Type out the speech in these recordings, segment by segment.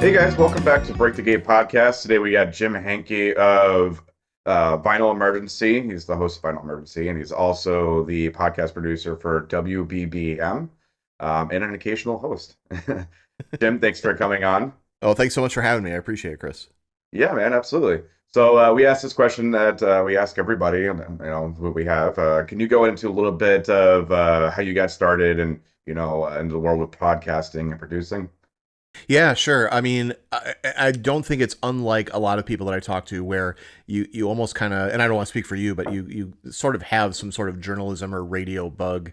Hey guys, welcome back to Break the Gate podcast. Today we got Jim Hanke of Vinyl Emergency. He's the host of Vinyl Emergency, and he's also the podcast producer for WBBM, and an occasional host. Jim, thanks for coming on. Oh, thanks so much for having me. I appreciate it, Chris. Yeah, man, absolutely. So we asked this question that we ask everybody, who we have. Can you go into a little bit of how you got started and, into the world of podcasting and producing? Yeah, sure. I mean, I don't think it's unlike a lot of people that I talk to where you almost kind of, and I don't want to speak for you, but you sort of have some sort of journalism or radio bug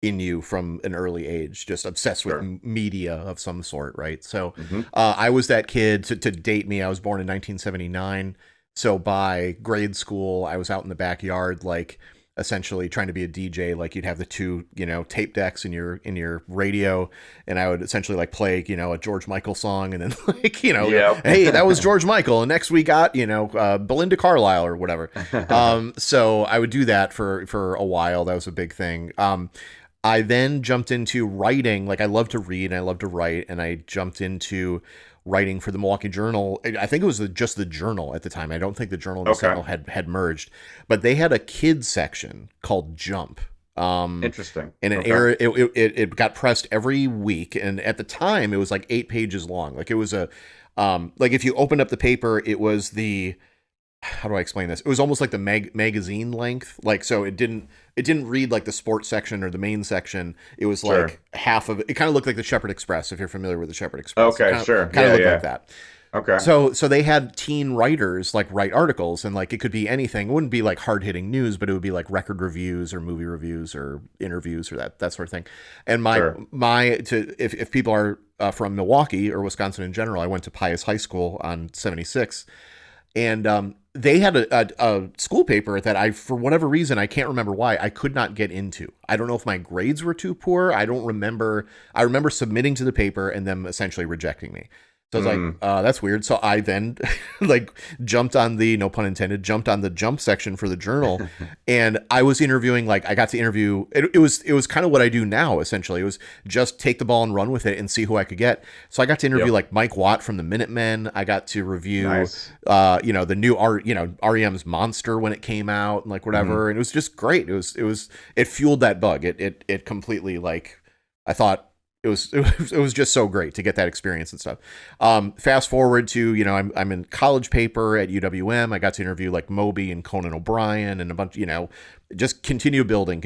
in you from an early age, just obsessed with Sure. media of some sort, right? So Hmm. I was that kid, to date me, I was born in 1979. So by grade school, I was out in the backyard, like essentially trying to be a DJ. Like you'd have the two, tape decks in your radio, and I would essentially like play, a George Michael song, and then like, Yeah. hey, that was George Michael, and next we got, Belinda Carlisle or whatever. So I would do that for a while. That was a big thing. I then jumped into writing. Like I love to read and I love to write, and I jumped into writing for the Milwaukee Journal. I think it was just the Journal at the time. I don't think the Journal and the Okay. Sentinel had merged, but they had a kids section called Jump. Interesting. In an Okay. era, it got pressed every week, and at the time, it was like 8 pages long. Like it was like if you opened up the paper, it was the, how do I explain this? It was almost like the magazine length. Like so it didn't read like the sports section or the main section. It was Sure. like half of it. It kind of looked like the Shepherd Express, if you're familiar with the Shepherd Express. Okay, sure. Kind of Yeah, looked yeah. like that. Okay. So they had teen writers like write articles, and like it could be anything. It wouldn't be like hard hitting news, but it would be like record reviews or movie reviews or interviews or that sort of thing. And Sure. if people are from Milwaukee or Wisconsin in general, I went to Pius High School on 76, and they had a school paper that I, for whatever reason, I can't remember why, I could not get into. I don't know if my grades were too poor. I don't remember. I remember submitting to the paper and them essentially rejecting me. So I was like, Mm. that's weird. So I then like jumped on the, no pun intended, jumped on the Jump section for the Journal, and I was interviewing. Like I got to interview. It was kind of what I do now. Essentially, it was just take the ball and run with it and see who I could get. So I got to interview Yep. like Mike Watt from the Minutemen. I got to review, Nice. the new REM's Monster when it came out, and like Hmm. whatever. And it was just great. It fueled that bug. It completely, like, I thought it was just so great to get that experience and stuff. Fast forward to, I'm in college paper at UWM. I got to interview like Moby and Conan O'Brien and a bunch, just continue building.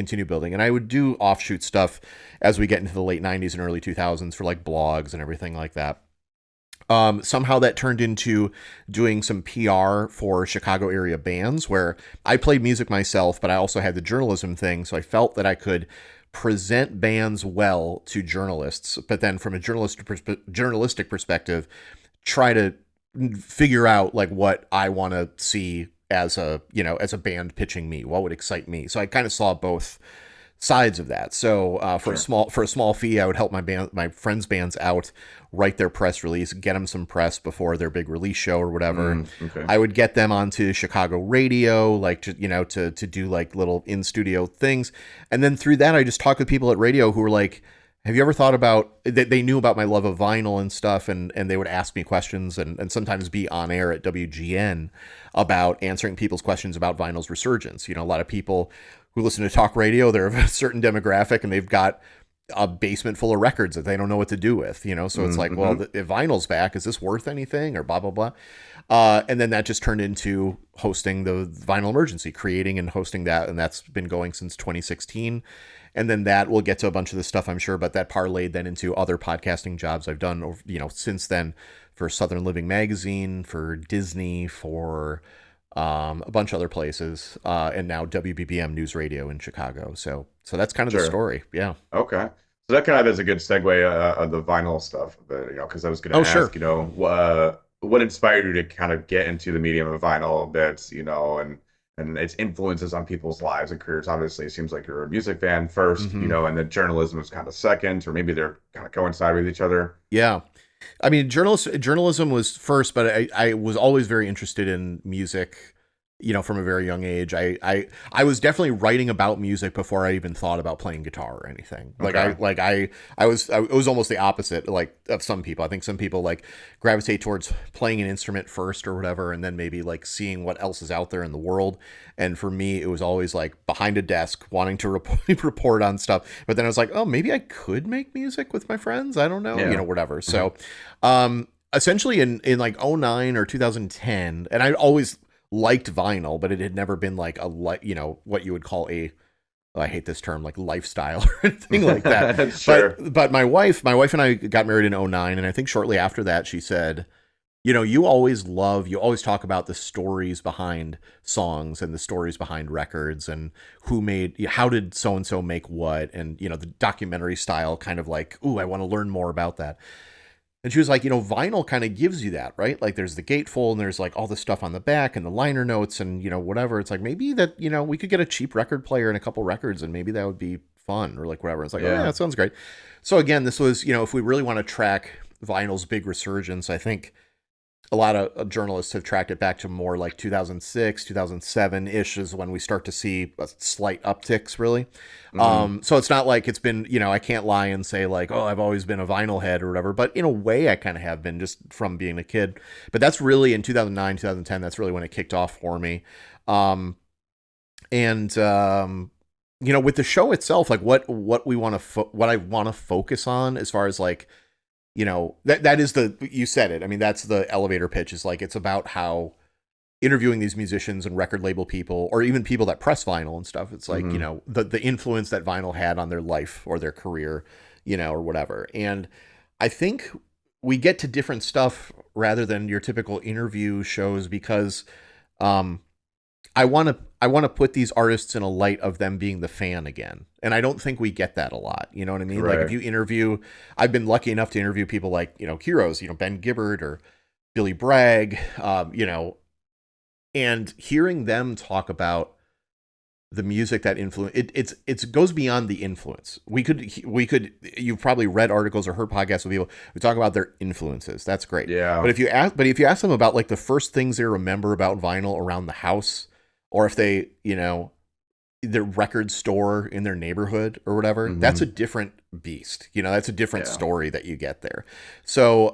And I would do offshoot stuff as we get into the late 90s and early 2000s for like blogs and everything like that. Somehow that turned into doing some PR for Chicago area bands where I played music myself, but I also had the journalism thing. So I felt that I could present bands well to journalists, but then from a journalistic perspective, try to figure out like what I want to see as a band pitching me, what would excite me. So I kind of saw both sides of that. So for a Sure. small fee, I would help my friends' bands out, write their press release, get them some press before their big release show or whatever. Okay. I would get them onto Chicago radio, like to do like little in studio things, and then through that, I just talked with people at radio who were like, "Have you ever thought about?" They knew about my love of vinyl and stuff, and they would ask me questions, and sometimes be on air at WGN about answering people's questions about vinyl's resurgence. A lot of people who listen to talk radio, they're of a certain demographic, and they've got a basement full of records that they don't know what to do with, so it's like, well, Mm-hmm. if vinyl's back, is this worth anything, or blah blah blah. And then that just turned into hosting the Vinyl Emergency, creating and hosting that, and that's been going since 2016. And then that will get to a bunch of the stuff, I'm sure, but that parlayed then into other podcasting jobs I've done since then, for Southern Living Magazine, for Disney, for a bunch of other places, and now WBBM News Radio in Chicago. So that's kind of the Sure. story. Yeah. Okay. So that kind of is a good segue of the vinyl stuff, but because I was going Oh, to ask, sure. what inspired you to kind of get into the medium of vinyl that's, and its influences on people's lives and careers. Obviously, it seems like you're a music fan first, Hmm. and then journalism is kind of second, or maybe they're kind of coincide with each other. Yeah. I mean, journalism was first, but I was always very interested in music from a very young age. I was definitely writing about music before I even thought about playing guitar or anything. Okay. It was almost the opposite, like, of some people. I think some people like gravitate towards playing an instrument first or whatever, and then maybe like seeing what else is out there in the world. And for me, it was always like behind a desk wanting to report on stuff. But then I was like, oh, maybe I could make music with my friends. I don't know, Yeah. whatever. So, essentially in like '09 or 2010, and I always liked vinyl, but it had never been like what you would call a, I hate this term, like lifestyle or anything like that. Sure. But my wife and I got married in '09, and I think shortly after that she said, you always talk about the stories behind songs and the stories behind records and how did so and so make what, and the documentary style kind of like, ooh, I want to learn more about that. And she was like, vinyl kind of gives you that, right? Like there's the gatefold and there's like all the stuff on the back and the liner notes and, whatever. It's like maybe that, we could get a cheap record player and a couple records and maybe that would be fun or like whatever. It's like, oh yeah, that sounds great. So again, this was, if we really want to track vinyl's big resurgence, I think a lot of journalists have tracked it back to more like 2006, 2007-ish is when we start to see a slight upticks, really. So it's not like it's been, I can't lie and say like, oh, I've always been a vinyl head or whatever, but in a way I kind of have been just from being a kid. But that's really in 2009, 2010, that's really when it kicked off for me. And with the show itself, like what we want to, what I want to focus on as far as like, that is you said it. I mean, that's the elevator pitch, is like, it's about how interviewing these musicians and record label people, or even people that press vinyl and stuff. It's like, the influence that vinyl had on their life or their career, or whatever. And I think we get to different stuff rather than your typical interview shows because, I want to put these artists in a light of them being the fan again. And I don't think we get that a lot. You know what I mean? Right. Like if you interview, I've been lucky enough to interview people like, heroes, Ben Gibbard or Billy Bragg, and hearing them talk about the music that influence it goes beyond the influence. We could you've probably read articles or heard podcasts with people who talk about their influences. That's great. Yeah. But if you ask them about like the first things they remember about vinyl around the house, or if they, the record store in their neighborhood or whatever, that's a different beast. That's a different story that you get there. So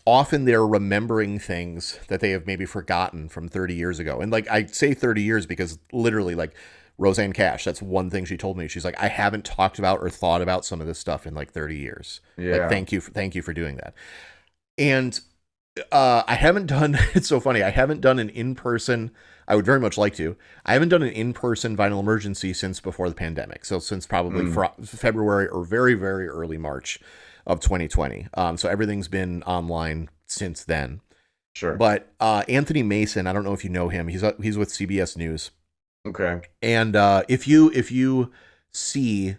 often they're remembering things that they have maybe forgotten from 30 years ago. And like I say 30 years because literally like Roseanne Cash, that's one thing she told me. She's like, I haven't talked about or thought about some of this stuff in like 30 years. Yeah. Like, thank you for doing that. And I haven't done, it's so funny, I haven't done an in-person, I would very much like to. I haven't done an in-person Vinyl Emergency since before the pandemic. So since probably February or very, very early March of 2020. So everything's been online since then. Sure. But Anthony Mason, I don't know if you know him. He's with CBS News. Okay. And if you see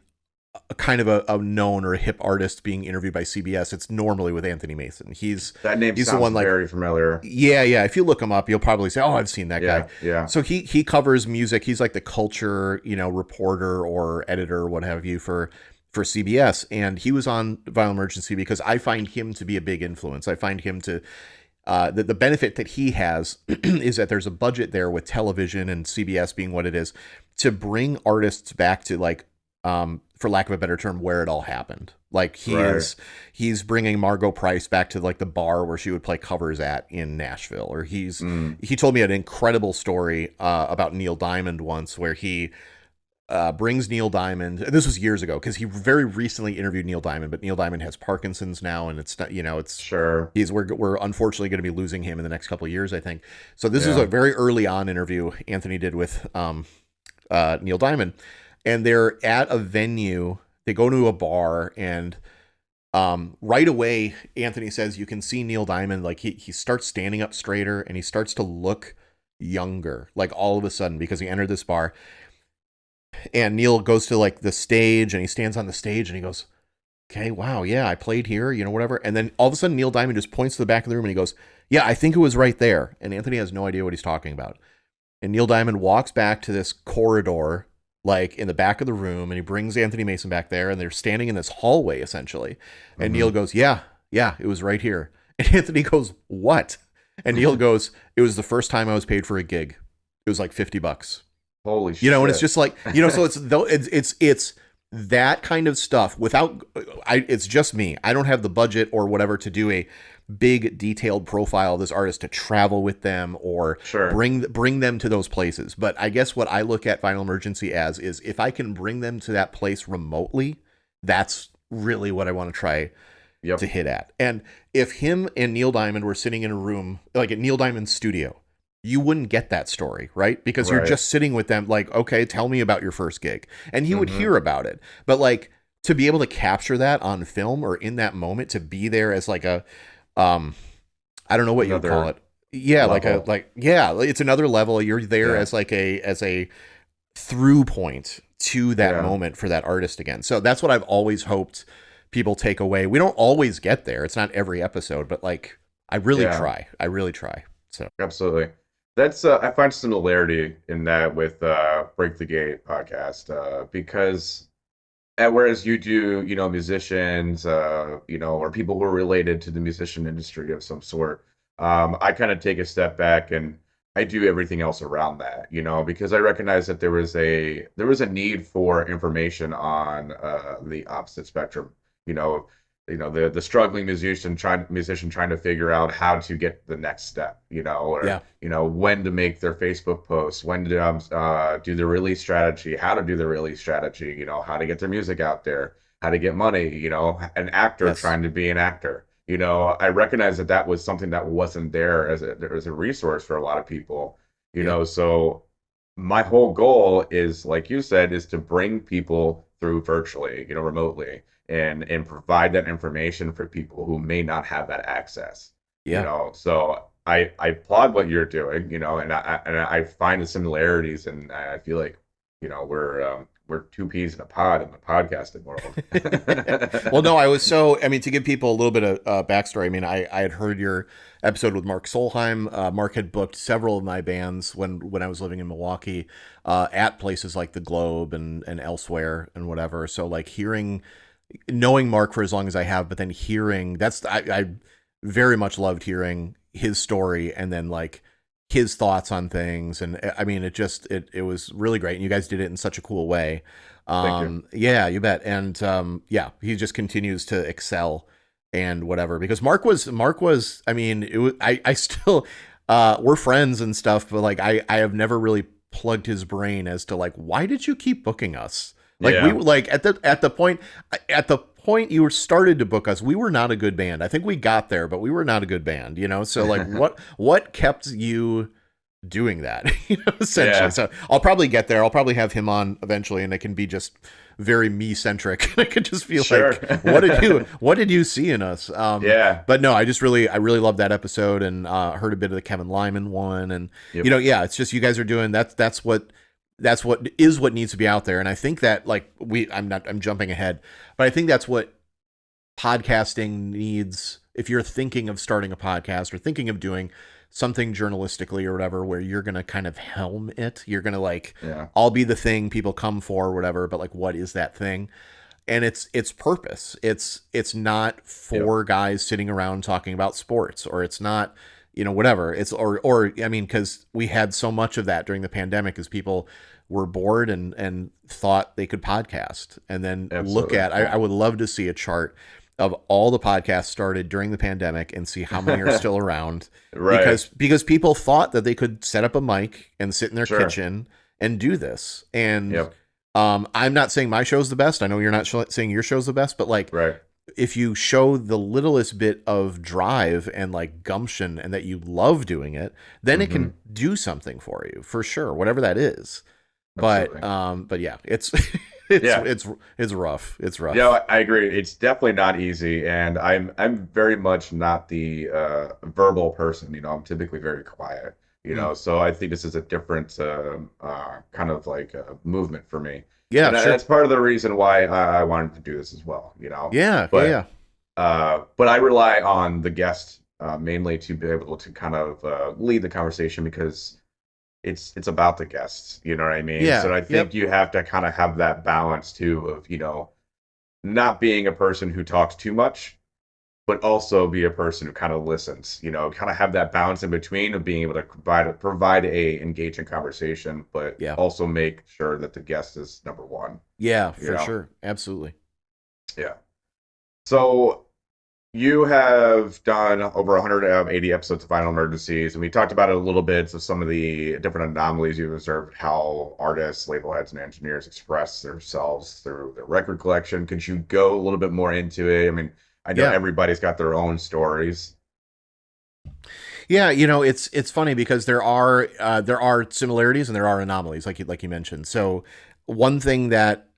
a kind of a known or a hip artist being interviewed by CBS, it's normally with Anthony Mason. That name sounds the one, like, very familiar. Yeah. If you look him up, you'll probably say, "Oh, I've seen that guy." Yeah. So he covers music. He's like the culture, reporter or editor, what have you, for CBS. And he was on Vinyl Emergency because I find him to be a big influence. I find him to the benefit that he has is that there's a budget there with television and CBS being what it is to bring artists back to like, for lack of a better term, where it all happened. Like he's bringing Margot Price back to like the bar where she would play covers at in Nashville, or he told me an incredible story about Neil Diamond once, where he brings Neil Diamond. This was years ago because he very recently interviewed Neil Diamond, but Neil Diamond has Parkinson's now, and it's not, it's sure we're unfortunately going to be losing him in the next couple of years, I think. So this is a very early on interview Anthony did with Neil Diamond. And they're at a venue, they go to a bar, and right away, Anthony says you can see Neil Diamond, like he starts standing up straighter and he starts to look younger, like all of a sudden, because he entered this bar. And Neil goes to like the stage and he stands on the stage and he goes, okay, wow, yeah, I played here, whatever. And then all of a sudden, Neil Diamond just points to the back of the room and he goes, yeah, I think it was right there. And Anthony has no idea what he's talking about. And Neil Diamond walks back to this corridor, like in the back of the room, and he brings Anthony Mason back there, and they're standing in this hallway essentially. And Neil goes, yeah, it was right here. And Anthony goes, what? And Neil goes, it was the first time I was paid for a gig. It was like $50. Holy And it's shit. just like, so it's though it's that kind of stuff without it's just me. I don't have the budget or whatever to do a big detailed profile of this artist to travel with them or Sure. bring them to those places. But I guess what I look at Final Emergency as is if I can bring them to that place remotely, that's really what I want to try to Yep. hit at. And if him and Neil Diamond were sitting in a room like at Neil Diamond's studio, you wouldn't get that story, right? Because you're Right. just sitting with them like, okay, tell me about your first gig. And he would Mm-hmm. hear about it. But like to be able to capture that on film or in that moment, to be there as like a um I don't know what you would call Another it. Yeah, level. it's another level. You're there Yeah. as like a through point to that Yeah. moment for that artist again. So that's what I've always hoped people take away. We don't always get there. It's not every episode, but like I really Yeah. try. I really try. So Absolutely. That's I find similarity in that with Break the Gate podcast because whereas you do, musicians, or people who are related to the musician industry of some sort, I kind of take a step back and I do everything else around that, because I recognize that there was a need for information on the opposite spectrum, you know, the struggling musician trying to figure out how to get the next step, or yeah, when to make their Facebook posts, when to do the release strategy, how to do the release strategy, how to get their music out there, how to get money, an actor yes, trying to be an actor. I recognize that that was something that wasn't there as a resource for a lot of people, yeah, so my whole goal is, like you said, is to bring people through virtually, remotely, and provide that information for people who may not have that access, yeah. so I applaud what you're doing, and I find the similarities, and I feel like, we're two peas in a pod in the podcasting world. Well, no, I was so. I mean, to give people a little bit of backstory. I mean, I had heard your episode with Mark Solheim. Mark had booked several of my bands when I was living in Milwaukee, at places like the Globe and elsewhere and whatever. So like knowing Mark for as long as I have, but then hearing I very much loved hearing his story and then like his thoughts on things. And I mean, it was really great. And you guys did it in such a cool way. Thank you. Yeah, you bet. And yeah, he just continues to excel and whatever, because Mark was, I mean, I still, we're friends and stuff, but like, I have never really plugged his brain as to like, why did you keep booking us? Like we Yeah. were like at the point you were started to book us, we were not a good band. I think we got there, but we were not a good band, So like what kept you doing that? Essentially. Yeah. So I'll probably get there. I'll probably have him on eventually and it can be just very me centric. I could just be Sure. like, what did you see in us? Yeah. But no, I really loved that episode and heard a bit of the Kevin Lyman one and Yep. yeah, it's just you guys are doing that's what needs to be out there. And I think that like I'm jumping ahead, but I think that's what podcasting needs. If you're thinking of starting a podcast or thinking of doing something journalistically or whatever, where you're going to kind of helm it, you're going to like, Yeah. I'll be the thing people come for or whatever, but like, what is that thing? And it's purpose. It's not Yep. four guys sitting around talking about sports, or it's not, whatever. It's or I mean, because we had so much of that during the pandemic, as people were bored and thought they could podcast, and then look Absolutely. at. I would love to see a chart of all the podcasts started during the pandemic and see how many are still around, Right. because people thought that they could set up a mic and sit in their Sure. kitchen and do this. And Yep. I'm not saying my show's the best. I know you're not saying your show's the best, but like Right. if you show the littlest bit of drive and like gumption and that you love doing it, then it Hmm. can do something for you for sure, whatever that is. Absolutely. But yeah, it's it's Yeah. it's it's rough. It's rough. Yeah, I agree. It's definitely not easy, and I'm very much not the verbal person. I'm typically very quiet. Mm. So I think this is a different kind of like movement for me, Yeah, and sure. that's part of the reason why I wanted to do this as well. Yeah, yeah, But yeah. but I rely on the guest mainly to be able to kind of lead the conversation because it's about the guests, you know what I mean? So Yeah. I Yep. think you have to kind of have that balance too of, not being a person who talks too much, but also be a person who kind of listens, kind of have that balance in between of being able to provide a engaging conversation, but Yeah. also make sure that the guest is number one, Yeah, you for know? sure. Absolutely. Yeah. So you have done over 180 episodes of Final Emergencies, and we talked about it a little bit. So some of the different anomalies you've observed, how artists, label heads, and engineers express themselves through their record collection. Could you go a little bit more into it? I mean, I know Yeah. everybody's got their own stories. Yeah, it's funny because there are similarities and there are anomalies, like you mentioned. So one thing that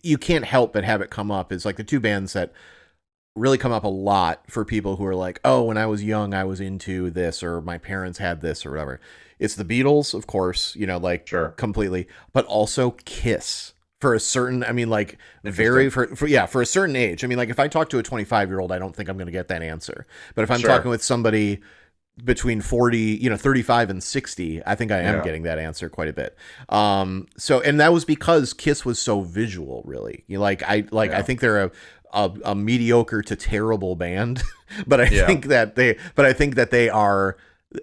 you can't help but have it come up is like the two bands that really come up a lot for people who are like, oh, when I was young, I was into this, or my parents had this, or whatever. It's the Beatles, of course, like Sure. completely, but also Kiss for a certain, I mean, like very, Interesting. yeah, for a certain age. I mean, like if I talk to a 25-year-old, I don't think I'm going to get that answer. But if I'm talking Sure. with somebody between 40, 35 and 60, I think I am Yeah. getting that answer quite a bit. And that was because Kiss was so visual, really. I Yeah. think they're a mediocre to terrible band, but Yeah. I think that they are,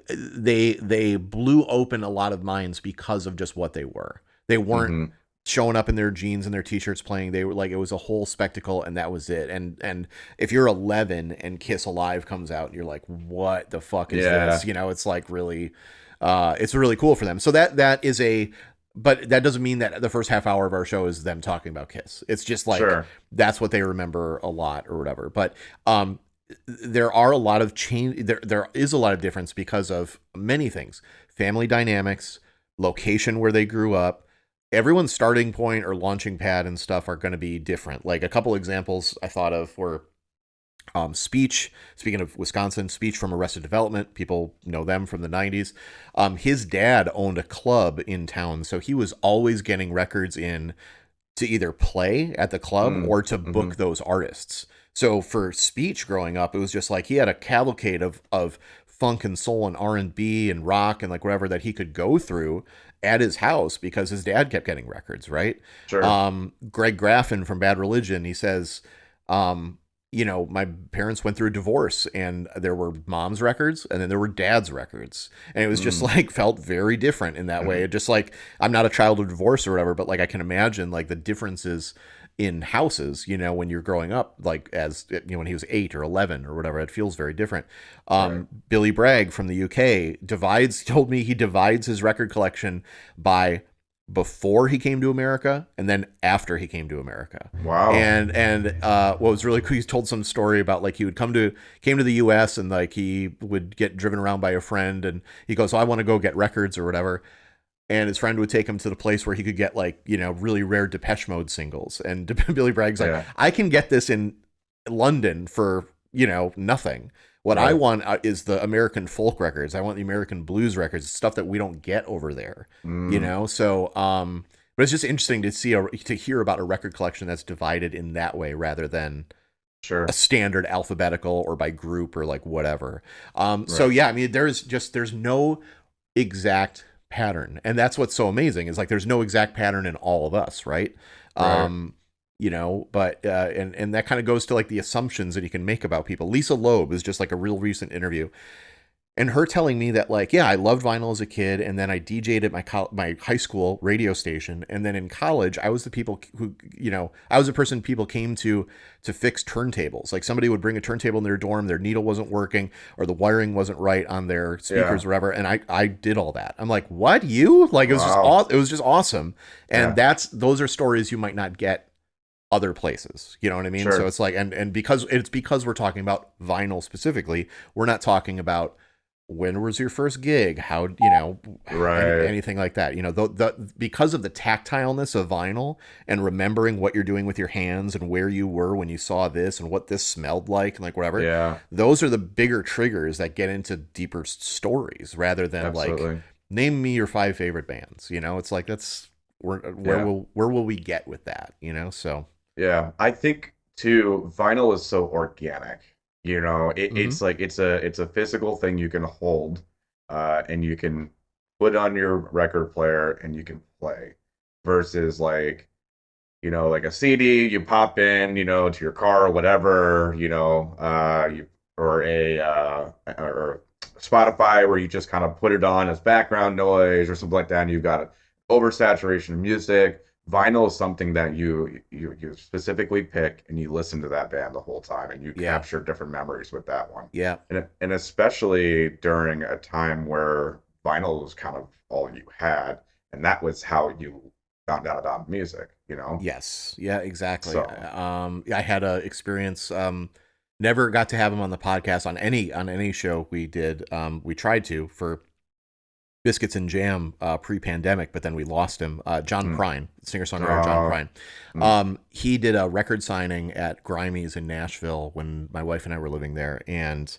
they blew open a lot of minds because of just what they were. They weren't Hmm. showing up in their jeans and their t-shirts playing. They were like, it was a whole spectacle, and that was it. And if you're 11 and Kiss Alive comes out, you're like, what the fuck is this? Yeah. It's like really, it's really cool for them. So that is a, but that doesn't mean that the first half hour of our show is them talking about Kiss. It's just like Sure. that's what they remember a lot or whatever. But there are a lot of change. There is a lot of difference because of many things: family dynamics, location where they grew up. Everyone's starting point or launching pad and stuff are going to be different. Like a couple examples I thought of were Speech. Speaking of Wisconsin, Speech from Arrested Development. People know them from the 90s. His dad owned a club in town, so he was always getting records in to either play at the club Mm. or to Hmm. book those artists. So for Speech growing up, it was just like he had a cavalcade of funk and soul and R&B and rock and like whatever that he could go through at his house because his dad kept getting records, right? Sure. Greg Graffin from Bad Religion, he says, um, my parents went through a divorce and there were mom's records and then there were dad's records. And it was just Mm. like felt very different in that way. Hmm. It just like I'm not a child of divorce or whatever, but like I can imagine like the differences in houses, when you're growing up, like as when he was 8 or 11 or whatever, it feels very different. Right. Billy Bragg from the UK told me he divides his record collection by before he came to America and then after he came to America. Wow. And what was really cool, he told some story about like he would came to the US and like he would get driven around by a friend and he goes, oh, I want to go get records or whatever. And his friend would take him to the place where he could get like, really rare Depeche Mode singles. And Billy Bragg's like, Yeah. I can get this in London for, nothing. What I Right. want is the American folk records. I want the American blues records, stuff that we don't get over there, Mm. So, but it's just interesting to to hear about a record collection that's divided in that way rather than a Sure. standard alphabetical or by group or like whatever. So Right. yeah, I mean, there's no exact pattern, and that's what's so amazing is like there's no exact pattern in all of us, right? Right. Um, but and that kind of goes to like the assumptions that you can make about people. Lisa Loeb is just like a real recent interview, and her telling me that like yeah, I loved vinyl as a kid, and then I DJ'd at my high school radio station, and then in college I was the people who I was the person people came to fix turntables. Like somebody would bring a turntable in their dorm, their needle wasn't working or the wiring wasn't right on their Yeah. speakers or whatever, and I did all that. I'm like, what, you like Wow. it was just awesome, and Yeah. those are stories you might not get other places, you know what I mean? So Sure. it's like, and because we're talking about vinyl specifically, we're not talking about when was your first gig, how Right. anything like that. Because of the tactileness of vinyl and remembering what you're doing with your hands and where you were when you saw this and what this smelled like and like whatever, Yeah. those are the bigger triggers that get into deeper stories rather than like Absolutely. name me your 5 favorite bands. It's like that's Yeah. where will we get with that, so. Yeah. I think too, vinyl is so organic. Mhm. It's like it's a physical thing you can hold, and you can put on your record player and you can play versus like like a CD, you pop in, to your car or whatever, or or Spotify where you just kind of put it on as background noise or something like that, and you've got oversaturation of music. Vinyl is something that you specifically pick and you listen to that band the whole time and you Yeah. capture different memories with that one. Yeah. And especially during a time where vinyl was kind of all you had, and that was how you found out about music. Yes. Yeah, exactly. So, I had a experience, never got to have him on the podcast on any show we did. We tried to for Biscuits and Jam pre-pandemic, but then we lost him. John mm, Prine, singer-songwriter John Prine. mm, He did a record signing at Grimey's in Nashville when my wife and I were living there, and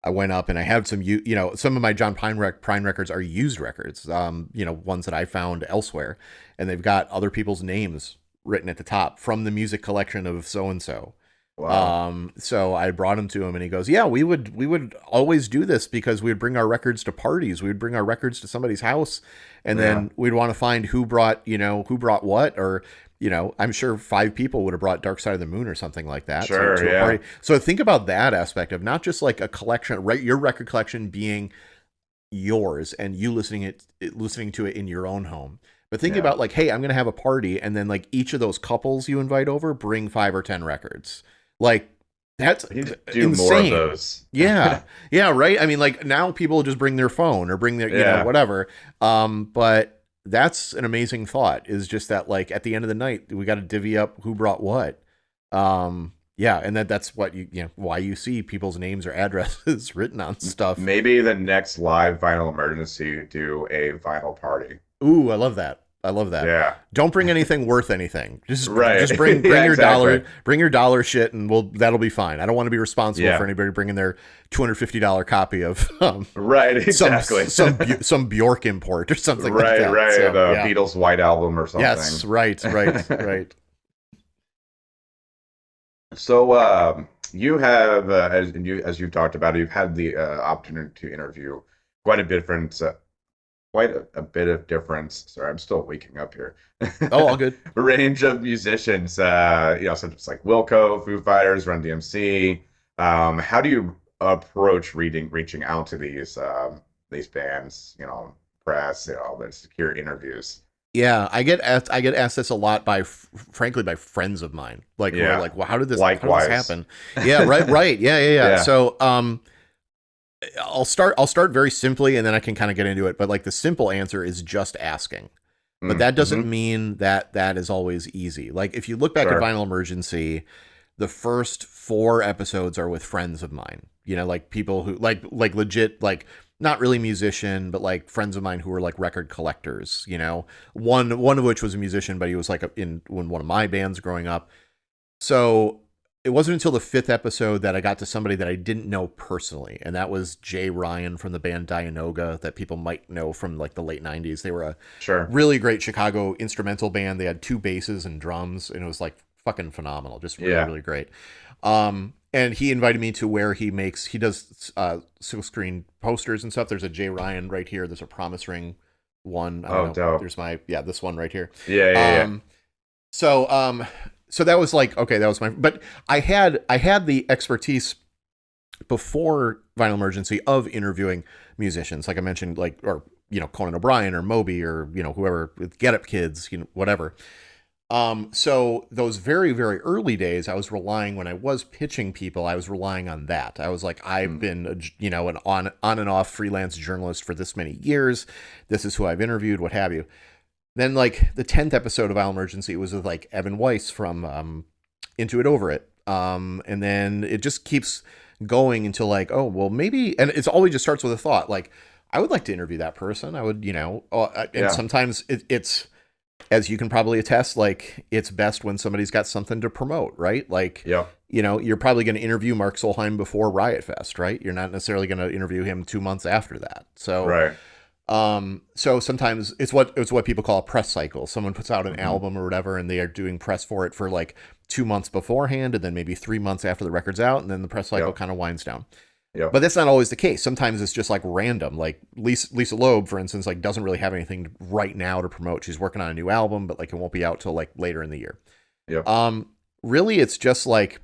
I went up and I had some of my John Prine records are used records, ones that I found elsewhere, and they've got other people's names written at the top from the music collection of so and so. wow. So I brought him to him and he goes, yeah, we would always do this because we would bring our records to parties. We would bring our records to somebody's house and Yeah. then we'd want to find who brought what, or, I'm sure 5 people would have brought Dark Side of the Moon or something like that Sure, to a yeah. party. So think about that aspect of not just like a collection, right? Your record collection being yours and you listening to it in your own home. But think Yeah. about like, hey, I'm going to have a party and then like each of those couples you invite over bring 5 or 10 records. Like that's I need to do more of insane. those. Yeah. Yeah, right? I mean like now people just bring their phone or bring their, Yeah. whatever. But that's an amazing thought is just that like at the end of the night we got to divvy up who brought what. Yeah, and that's what why you see people's names or addresses written on stuff. Maybe the next live vinyl emergency do a vinyl party. Ooh, I love that. I love that. Yeah. Don't bring anything worth anything. Just Right. just bring Yeah, your exactly. dollar shit, and that'll be fine. I don't want to be responsible Yeah. for anybody bringing their $250 copy of Right, exactly. some Bjork import or something like Right, that. right. So, The yeah. Beatles White Album or something. Yes, right, right, right. So, you have, as you talked about, you've had the opportunity to interview quite a different, quite a bit of difference. Sorry, I'm still waking up here. Oh, all good. Range of musicians, such as like Wilco, Foo Fighters, Run DMC. How do you approach reaching out to these bands, press, the secure interviews? Yeah, I get asked this a lot by frankly by friends of mine. Like who are Yeah, like, well, how did this likewise. happen? Yeah, right, right. Yeah, yeah, yeah. Yeah. So, I'll start very simply and then I can kind of get into it, but like the simple answer is just asking. But that doesn't Mm-hmm. mean that that is always easy. Like if you look back at Sure. Vinyl Emergency, the first 4 episodes are with friends of mine. Like people who like legit like not really musician, but like friends of mine who were like record collectors. One of which was a musician, but he was like in one of my bands growing up. So it wasn't until the 5th episode that I got to somebody that I didn't know personally, and that was Jay Ryan from the band Dianoga that people might know from like the late '90s. They were a Sure. really great Chicago instrumental band. They had 2 basses and drums, and it was like fucking phenomenal, just really Yeah. really great. And he invited me to where he does silk screen posters and stuff. There's a Jay Ryan right here. There's a Promise Ring one. I don't Oh, know. dope. There's this one right here. Yeah, yeah, yeah. So that was like, okay, that was but I had the expertise before Vinyl Emergency of interviewing musicians, like I mentioned, like, or, Conan O'Brien or Moby or, whoever, Get Up Kids, whatever. So those very, very early days, I was relying, when I was pitching people, I was relying on that. I was like, I've been, an on and off freelance journalist for this many years. This is who I've interviewed, what have you. Then like the 10th episode of Vinyl Emergency was with like Evan Weiss from Into It Over It. And then it just keeps going until like, oh, well, maybe, and it's always just starts with a thought. Like, I would like to interview that person. I would, and Yeah. sometimes it's, as you can probably attest, like it's best when somebody's got something to promote, right? Like, Yep. you're probably going to interview Mark Solheim before Riot Fest, right? You're not necessarily going to interview him 2 months after that. So, Right. so sometimes it's what people call a press cycle. Someone puts out an album or whatever, and they are doing press for it for like 2 months beforehand, and then maybe 3 months after the record's out, and then the press cycle Yep. kind of winds down. Yep. But that's not always the case. Sometimes it's just like random. Like Lisa Loeb, for instance, like doesn't really have anything right now to promote. She's working on a new album, but like it won't be out till like later in the year. Yep. Really, it's just like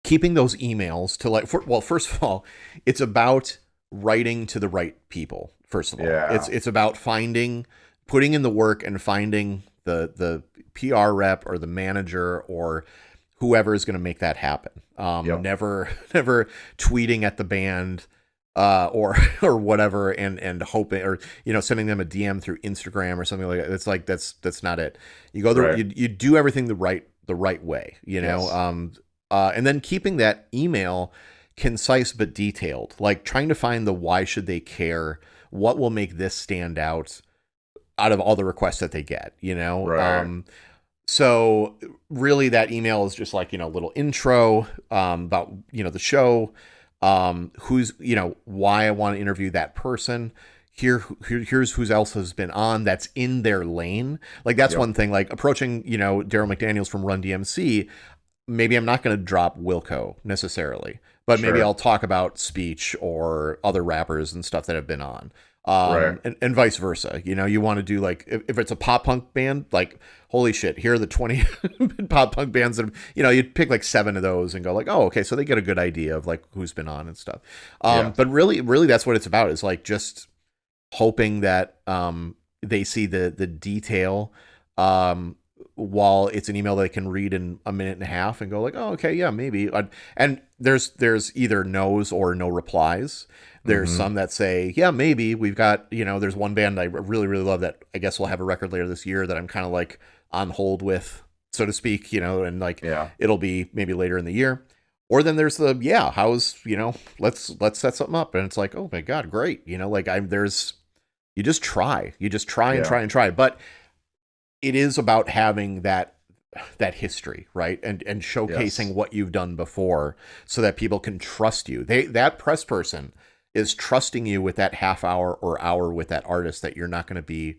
keeping those emails to like, well, first of all, it's about writing to the right people. First of all, Yeah. it's about putting in the work and finding the PR rep or the manager or whoever is going to make that happen. Yep. Never, never tweeting at the band, or or whatever, and hoping, or sending them a DM through Instagram or something like that. It's like that's not it. You go Right. you do everything the right way. Yes. And then keeping that email concise but detailed, like trying to find the why should they care, what will make this stand out of all the requests that they get. Right. So really that email is just like, a little intro about, the show, who's, why I want to interview that person. Here's who else has been on that's in their lane. Like that's Yep. one thing, like approaching, Daryl McDaniels from Run DMC. Maybe I'm not going to drop Wilco necessarily, but maybe I'll Sure. talk about Speech or other rappers and stuff that have been on. Right. And vice versa. You want to do like, if it's a pop punk band, like, holy shit, here are the 20 pop punk bands that, you'd pick like 7 of those and go like, oh, okay. So they get a good idea of like who's been on and stuff. Yeah. But really that's what it's about, is like just hoping that, they see the detail, while it's an email they can read in a minute and a half and go like, oh, okay, yeah, maybe. And there's either no's or no replies. There's Mm-hmm. some that say, yeah, maybe. We've got, there's one band I really, really love that I guess will have a record later this year that I'm kind of like on hold with, so to speak, and like Yeah. it'll be maybe later in the year. Or then there's the, yeah, how's, let's set something up. And it's like, oh my God, great. Like you just try. You just try and Yeah. try and try. But it is about having that history, right? And showcasing Yes. what you've done before so that people can trust you. That press person is trusting you with that half hour or hour with that artist, that you're not going to be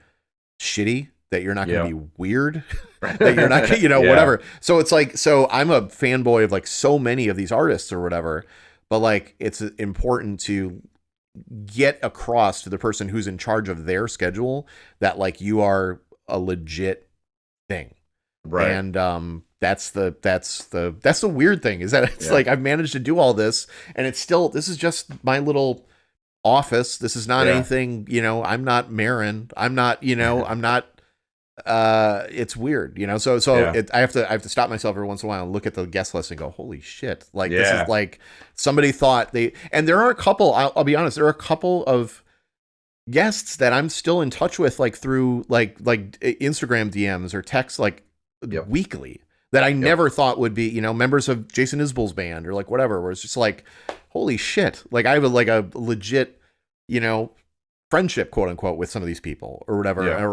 shitty, that you're not going Yep. to be weird, that you're not, Yeah. whatever. So it's like, so I'm a fanboy of like so many of these artists or whatever, but like it's important to get across to the person who's in charge of their schedule that like you are a legit thing. Right. And that's the weird thing, is that it's Yeah. like I've managed to do all this, and it's still, this is just my little office. This is not Yeah. anything, I'm not Marin. I'm not it's weird, so Yeah. I have to stop myself every once in a while and look at the guest list and go, holy shit, like this is Yeah. like somebody thought and there are a couple, I'll be honest, there are a couple of guests that I'm still in touch with, like through like Instagram DMs or texts, like Yep. weekly, that I Yep. never thought would be, members of Jason Isbell's band or like whatever, where it's just like, holy shit, like I have like a legit, you know, friendship, quote unquote, with some of these people or whatever. Yeah.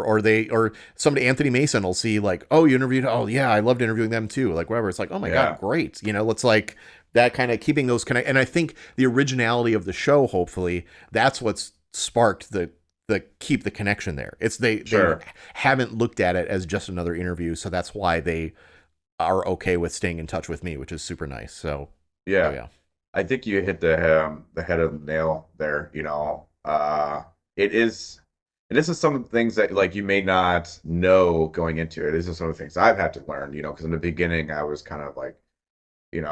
Or somebody, Anthony Mason, will see like, oh, you interviewed, oh yeah, I loved interviewing them too, like whatever. It's like, oh my Yeah. God, great. It's like that kind of keeping those connect. And I think the originality of the show, hopefully that's what's sparked the keep the connection there. It's they Sure. haven't looked at it as just another interview, so that's why they are okay with staying in touch with me, which is super nice. So Yeah. yeah. I think you hit the head of the nail there. It is, and this is some of the things that like you may not know going into it. This is some of the things I've had to learn. Because in the beginning I was kind of like,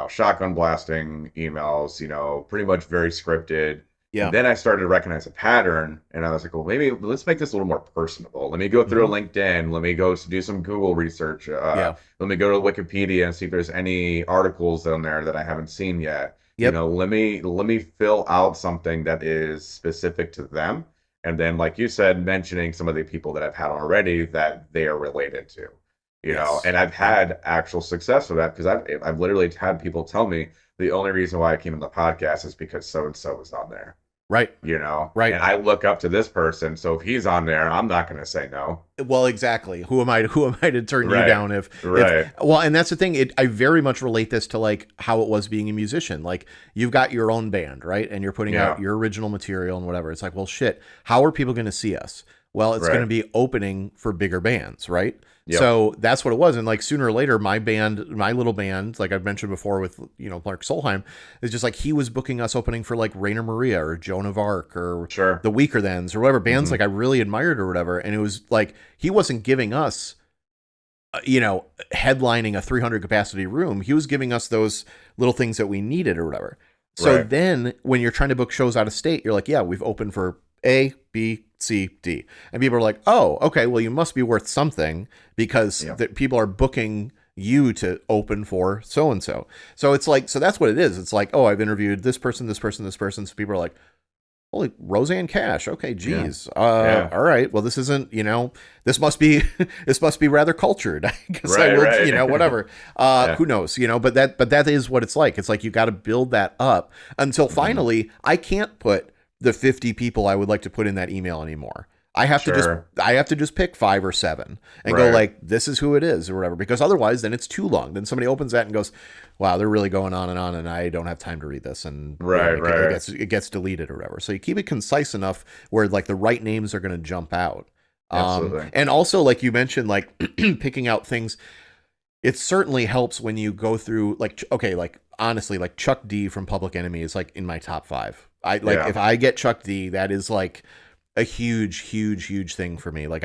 shotgun blasting emails. Pretty much very scripted. And Yeah. then I started to recognize a pattern, and I was like, well, maybe let's make this a little more personable. Let me go through a Hmm. LinkedIn. Let me go do some Google research. Yeah. Let me go to Wikipedia and see if there's any articles on there that I haven't seen yet. Yep. Let me fill out something that is specific to them, and then, like you said, mentioning some of the people that I've had already that they are related to. Yes. And I've Yep. had actual success with that because I've literally had people tell me the only reason why I came in the podcast is because so and so was on there. Right. And Right. I look up to this person, so if he's on there, I'm not going to say no. Well, exactly. Who am I to turn you Right. down if Right. well, and that's the thing. I very much relate this to like how it was being a musician. Like you've got your own band, right? And you're putting out Yeah. your original material and whatever. It's like, well, shit, how are people going to see us? Well, it's going to Right. be opening for bigger bands, right? Yep. So that's what it was. And like sooner or later, my little band, like I've mentioned before with, Mark Solheim, is just like he was booking us opening for like Rainer Maria or Joan of Arc or Sure. the Weaker Thans or whatever bands Hmm. like I really admired or whatever. And it was like he wasn't giving us you know, headlining a 300 capacity room. He was giving us those little things that we needed or whatever. So Right. then when you're trying to book shows out of state, you're like, yeah, we've opened for A, B, C, D. And people are like, oh, okay, well, you must be worth something because Yeah. people are booking you to open for so and so. So it's like, so that's what it is. It's like, oh, I've interviewed this person, this person, this person. So people are like, holy, Roseanne Cash. Okay, Yeah. geez. Yeah. All right. Well, this isn't, you know, this must be this must be rather cultured. I guess I Right. will, you know, Right. whatever. Yeah. Who knows, you know, but that is what it's like. It's like you got to build that up until Hmm. finally I can't put the 50 people I would like to put in that email anymore. Sure. I have to just pick 5 or 7 and go Right. like, this is who it is or whatever, because otherwise then it's too long. Then somebody opens that and goes, wow, they're really going on and I don't have time to read this. And boom, Right. Right. it gets deleted or whatever. So you keep it concise enough where like the right names are going to jump out. Absolutely. And also like you mentioned, like picking out things, it certainly helps when you go through like, okay, like honestly, like Chuck D from Public Enemy is like in my top 5. I like, Yeah. if I get Chuck D, that is like a huge thing for me. Like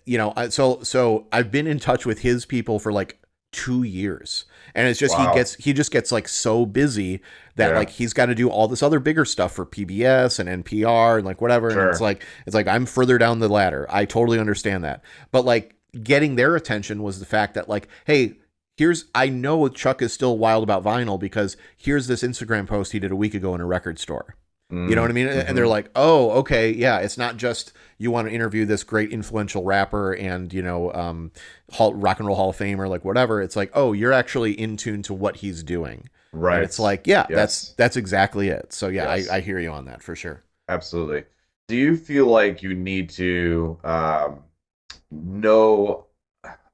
you know, so I've been in touch with his people for like 2 years, and it's just Wow. he just gets like so busy that Yeah. like he's got to do all this other bigger stuff for PBS and NPR and like whatever, and Sure. it's like I'm further down the ladder. I totally understand that, but like getting their attention was the fact that like, hey. I know Chuck is still wild about vinyl because here's this Instagram post he did a week ago in a record store. You know what I mean? And they're Mm-hmm. like, oh, okay, yeah, it's not just you want to interview this great influential rapper and, you know, rock and roll Hall of Famer, like whatever. It's like, oh, you're actually in tune to what he's doing. And it's Right. like, yeah, Yes. that's exactly it. So yeah, Yes. I hear you on that for sure. Absolutely. Do you feel like you need to know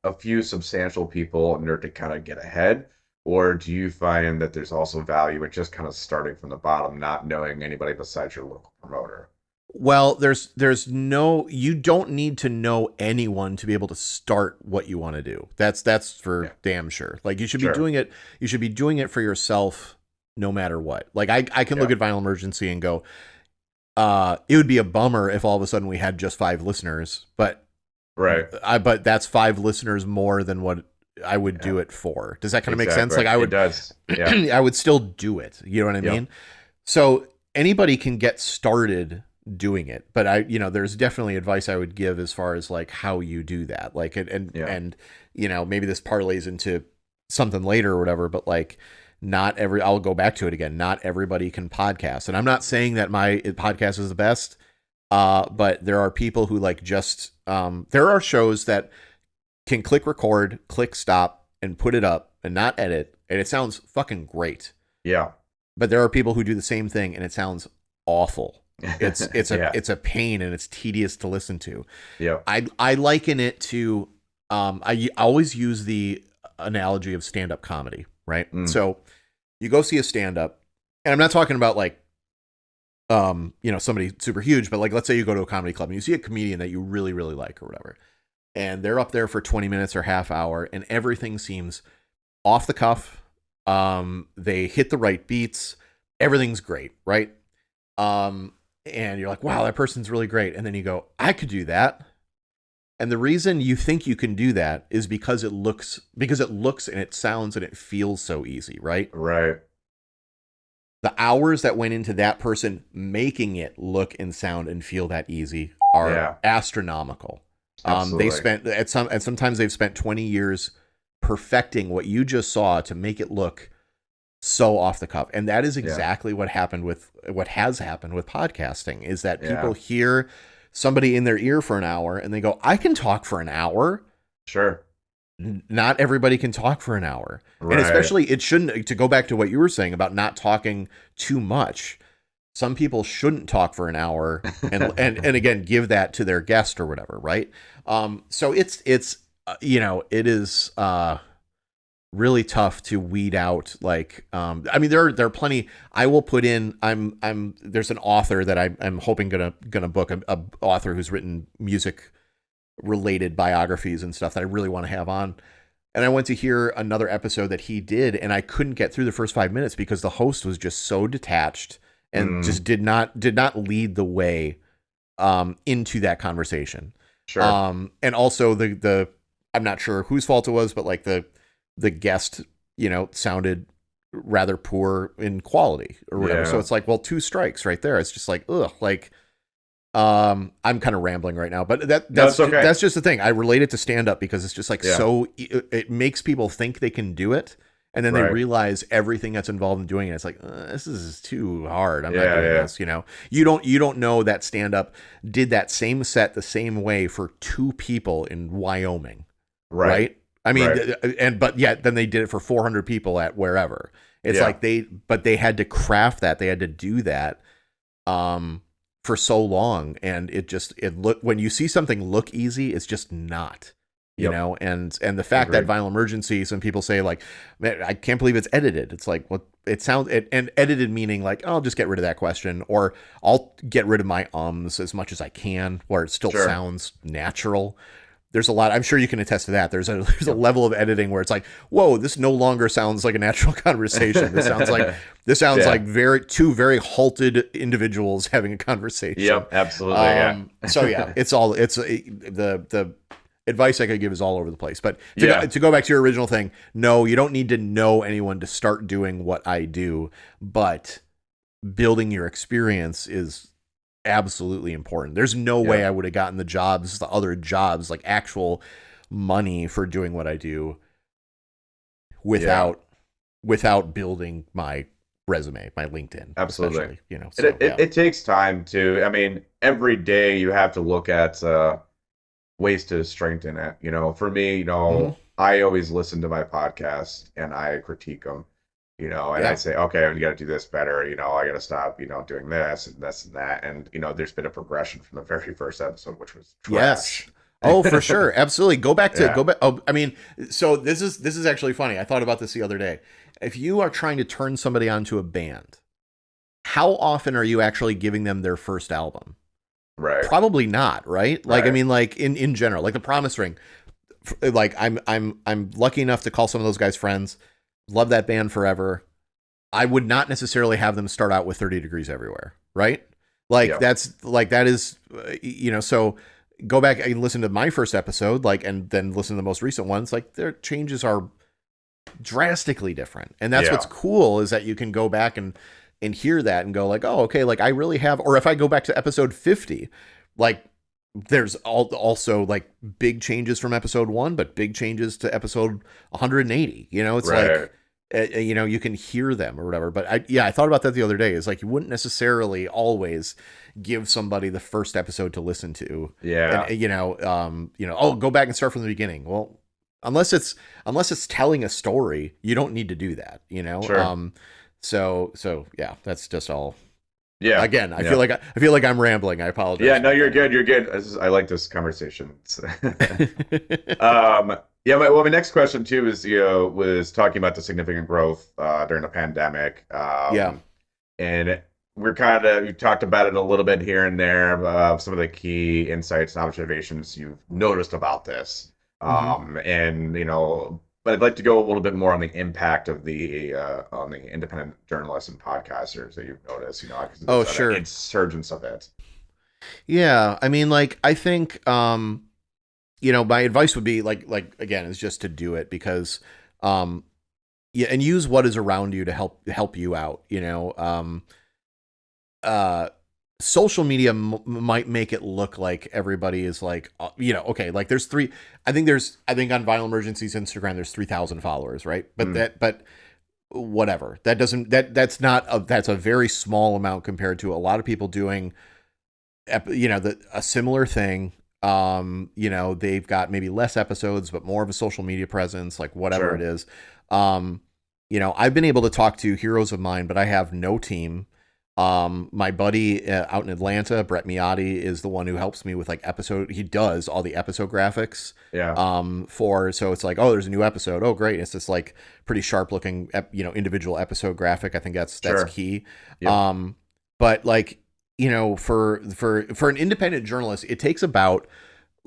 a few substantial people in order to kind of get ahead? Or do you find that there's also value in just kind of starting from the bottom, not knowing anybody besides your local promoter? Well, there's no you don't need to know anyone to be able to start what you want to do. That's for Yeah, damn sure. Like sure. you should be doing it for yourself no matter what. Like I can look Yeah, at Vinyl Emergency and go, it would be a bummer if all of a sudden we had just 5 listeners, right. but that's 5 listeners more than what I would Yeah, do it for. Does that kind of make sense? exactly. Like It does. Yeah. I would still do it. You know what I Yep. mean? So anybody can get started doing it, but there's definitely advice I would give as far as like how you do that. Like, Yeah. and maybe this parlays into something later or whatever, but like I'll go back to it again. Not everybody can podcast. And I'm not saying that my podcast is the best. But there are people who like just, there are shows that can click record, click stop and put it up and not edit. And it sounds fucking great. Yeah. But there are people who do the same thing and it sounds awful. Yeah. It's a pain and it's tedious to listen to. Yep. I liken it to I always use the analogy of stand-up comedy, right? Mm. So you go see a stand-up, and I'm not talking about like somebody super huge, but like let's say you go to a comedy club and you see a comedian that you really really like or whatever, and they're up there for 20 minutes or half hour and everything seems off the cuff. They hit the right beats, everything's great, right? And you're like, wow, that person's really great. And then you go, I could do that. And the reason you think you can do that is because it looks and it sounds and it feels so easy, right? Right. The hours that went into that person making it look and sound and feel that easy are Yeah. astronomical. They Absolutely. spent sometimes they've spent 20 years perfecting what you just saw to make it look so off the cuff. And that is Yeah. exactly what has happened with podcasting is that people Yeah. hear somebody in their ear for an hour and they go, I can talk for an hour. Sure. Not everybody can talk for an hour. And Right. especially it shouldn't, to go back to what you were saying about not talking too much. Some people shouldn't talk for an hour and again, give that to their guest or whatever. Right. So it's, it is, really tough to weed out like I mean there are plenty. I will put in there's an author that I'm hoping gonna book a author who's written music related biographies and stuff that I really want to have on. And I went to hear another episode that he did and I couldn't get through the first 5 minutes because the host was just so detached and Mm. just did not lead the way into that conversation. Sure. And also the I'm not sure whose fault it was, but like the guest, sounded rather poor in quality or whatever. So Yeah. it's like, well, two strikes right there. It's just like, ugh, like I'm kind of rambling right now, but No, it's okay. that's just the thing. I relate it to stand up because it's just like Yeah. it makes people think they can do it, and then they Right. realize everything that's involved in doing it. It's like this is too hard. I'm not Yeah. doing Yeah. this. You don't know that stand up did that same set the same way for two people in Wyoming, Right. right? I mean, Right. but yet then they did it for 400 people at wherever. It's Yeah. like they had to craft that. They had to do that. For so long, and it look when you see something look easy, it's just not, Yep. and the fact that Agreed. Vinyl Emergency, some people say like, man, I can't believe it's edited. It's like, well, it sounds and edited meaning like, oh, I'll just get rid of that question, or I'll get rid of my ums as much as I can where it still Sure. sounds natural. There's a lot. I'm sure you can attest to that. There's a Yep. level of editing where it's like, whoa, this no longer sounds like a natural conversation. This sounds Yeah. like two very halted individuals having a conversation. Yep. Absolutely. Yeah. So yeah, the advice I could give is all over the place. But Yeah. to go back to your original thing, no, you don't need to know anyone to start doing what I do, but building your experience is absolutely important. There's no way Yeah. I would have gotten the other jobs, like actual money for doing what I do Yeah. without building my resume, my LinkedIn, Absolutely. especially, It, so it, yeah. it takes time to, I mean, every day you have to look at ways to strengthen it. For me, Mhm. I always listen to my podcast and I critique them, and I Yeah. say, okay, I got to do this better. I got to stop, doing this and this and that. And, there's been a progression from the very first episode, which was Yes. trash. Oh, for sure. Absolutely. Go Yeah. back. Oh, I mean, so this is actually funny. I thought about this the other day. If you are trying to turn somebody onto a band, how often are you actually giving them their first album? Right. Probably not, right? Like, I Right. mean, like in general, like the Promise Ring. Like, I'm lucky enough to call some of those guys friends. Love that band forever. I would not necessarily have them start out with 30 Degrees Everywhere, right? Like Yeah. that is, so go back and listen to my first episode, like, and then listen to the most recent ones. Like, their changes are drastically different, and that's Yeah. what's cool is that you can go back and hear that and go like, oh, okay, like I really have. Or if I go back to episode 50, like there's also like big changes from episode 1, but big changes to episode 180. It's Right. like you can hear them or whatever. But I thought about that the other day. Is like you wouldn't necessarily always give somebody the first episode to listen to, Yeah. and oh, go back and start from the beginning. Well, unless it's telling a story, you don't need to do that. Sure. So yeah, that's just all. Yeah. Again, I Yeah. feel like I'm rambling. I apologize. Yeah, no, about you're that. good. You're good. I like this conversation. Yeah, my next question too is, was talking about the significant growth during the pandemic. Yeah. And you talked about it a little bit here and there, some of the key insights and observations you've noticed about this. Hmm. And, but I'd like to go a little bit more on the impact of on the independent journalists and podcasters that you've noticed, because Oh, there's an sure. insurgence of it. Yeah. I mean, like, I think, my advice would be like again, is just to do it because, yeah, and use what is around you to help you out. Uh, Social media might make it look like everybody is like, okay, like I think on Vinyl Emergency's Instagram, there's 3,000 followers, right? Mm, But whatever, that's a very small amount compared to a lot of people doing, a similar thing. They've got maybe less episodes, but more of a social media presence, like whatever it sure. is. I've been able to talk to heroes of mine, but I have no team. My buddy out in Atlanta, Brett Miotti, is the one who helps me with like he does all the episode graphics. Yeah. So it's like, oh, there's a new episode. Oh, great. It's this like pretty sharp looking, individual episode graphic. I think that's Sure. key. Yep. But like, for an independent journalist, it takes about,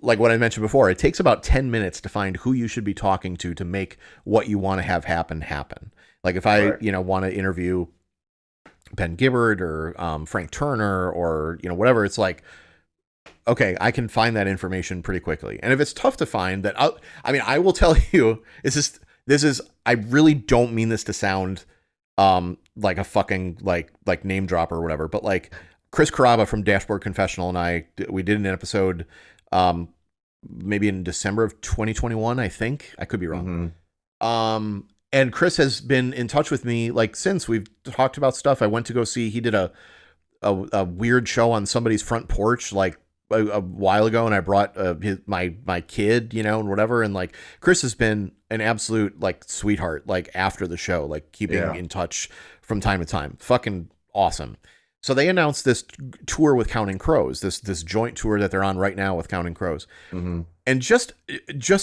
like what I mentioned before, it takes about 10 minutes to find who you should be talking to make what you want to have happen. Like if I, Right. want to interview Ben Gibbard or Frank Turner or, whatever, it's like, Okay, I can find that information pretty quickly. And if it's tough to find, I mean, I will tell you, this is I really don't mean this to sound like a fucking like name dropper or whatever, but like Chris Carrabba from Dashboard Confessional and we did an episode maybe in December of 2021, I think. I could be wrong. And Chris has been in touch with me like since we've talked about stuff. I went to go see, he did a weird show on somebody's front porch like a while ago, and I brought my kid, you know, and whatever. And like Chris has been an absolute like sweetheart, like after the show, like keeping in touch from time to time. Fucking awesome. So they announced this tour with Counting Crows, this joint tour that they're on right now with Counting Crows. And just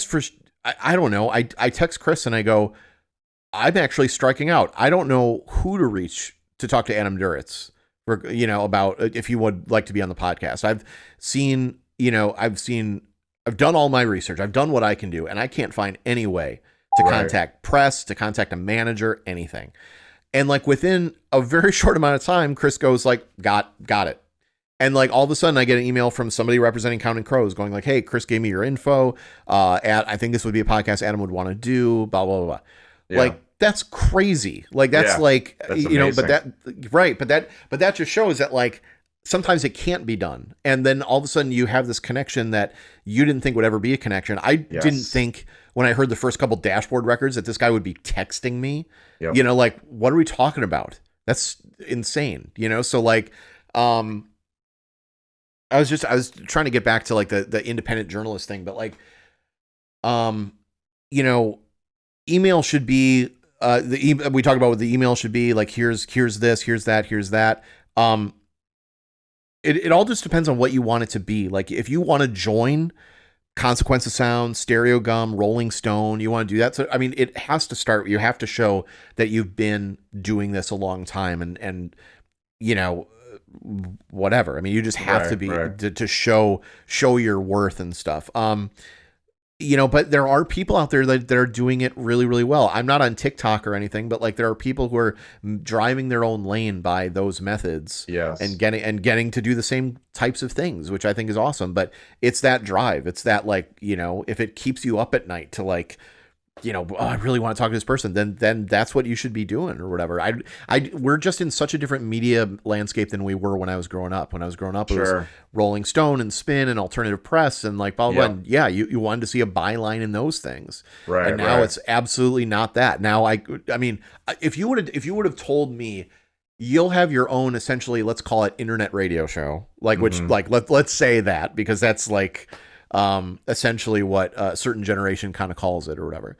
for I don't know, I text Chris and I go, I'm actually striking out. I don't know who to reach to talk to Adam Duritz, you know, about if he would like to be on the podcast. I've done all my research. I've done what I can do, and I can't find any way to contact press, to contact a manager, anything. And like within a very short amount of time, Chris goes like, got it. And like all of a sudden I get an email from somebody representing Counting Crows going like, hey, Chris gave me your info. I think this would be a podcast Adam would want to do, blah, blah, blah, blah. Yeah. Like, that's crazy. Like, that's that's you know, but that just shows that like sometimes it can't be done. And then all of a sudden you have this connection that you didn't think would ever be a connection. I didn't think when I heard the first couple Dashboard records that this guy would be texting me, you know, like, what are we talking about? That's insane. You know? So like, I was trying to get back to like the independent journalist thing, but like, you know, email should be, we talk about what the email should be like, here's this, here's that. It all just depends on what you want it to be. Like if you want to join Consequence of Sound, Stereo Gum, Rolling Stone, you want to do that. So, I mean, it has to start, you have to show that you've been doing this a long time and, you know, whatever. I mean, you just have to be to show your worth and stuff. You know, but there are people out there that are doing it really, really well. I'm not on TikTok or anything, but like there are people who are driving their own lane by those methods, and getting to do the same types of things, which I think is awesome. But it's that drive. It's that like, you know, if it keeps you up at night to like, you know, I really want to talk to this person, then that's what you should be doing or whatever. We're just in such a different media landscape than we were when I was growing up. When I was growing up, it was Rolling Stone and Spin and Alternative Press and like blah, blah, blah. And yeah, you wanted to see a byline in those things. And now it's absolutely not that. Now, I mean, if you would have told me you'll have your own, essentially, let's call it internet radio show, like, which like, let's say that, because that's like, essentially what a certain generation kind of calls it or whatever.